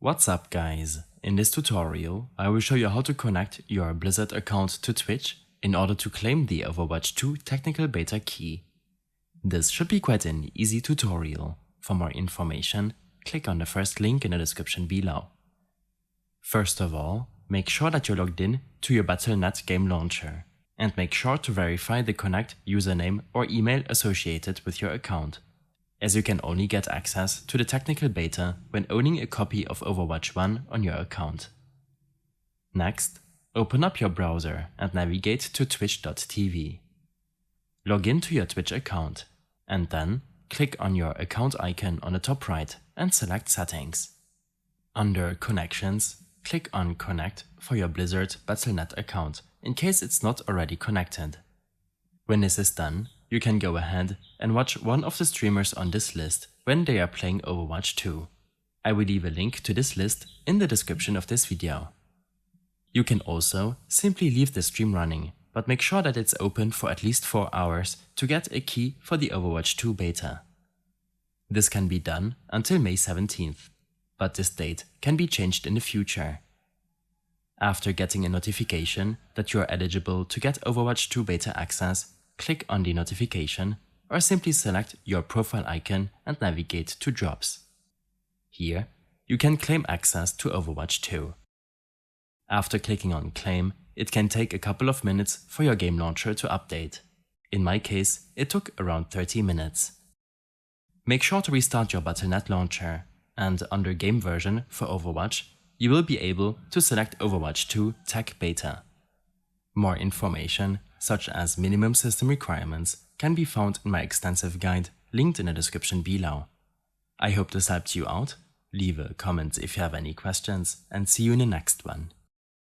What's up guys? In this tutorial, I will show you how to connect your Blizzard account to Twitch in order to claim the Overwatch 2 technical beta key. This should be quite an easy tutorial. For more information, click on the first link in the description below. First of all, make sure that you're logged in to your Battlenet game launcher, and make sure to verify the Connect username or email associated with your account, as you can only get access to the technical beta when owning a copy of Overwatch 1 on your account. Next, open up your browser and navigate to twitch.tv. Log in to your Twitch account, and then click on your account icon on the top right and select Settings. Under Connections, click on Connect for your Blizzard Battlenet account in case it's not already connected. When this is done, you can go ahead and watch one of the streamers on this list when they are playing Overwatch 2. I will leave a link to this list in the description of this video. You can also simply leave the stream running, but make sure that it's open for at least 4 hours to get a key for the Overwatch 2 beta. This can be done until May 17th, but this date can be changed in the future. After getting a notification that you are eligible to get Overwatch 2 beta access, click on the notification or simply select your profile icon and navigate to Drops. Here, you can claim access to Overwatch 2. After clicking on Claim, it can take a couple of minutes for your game launcher to update. In my case, it took around 30 minutes. Make sure to restart your Battlenet launcher, and under Game Version for Overwatch, you will be able to select Overwatch 2 Tech Beta. More information, such as minimum system requirements, can be found in my extensive guide linked in the description below. I hope this helped you out. Leave a comment if you have any questions, and see you in the next one.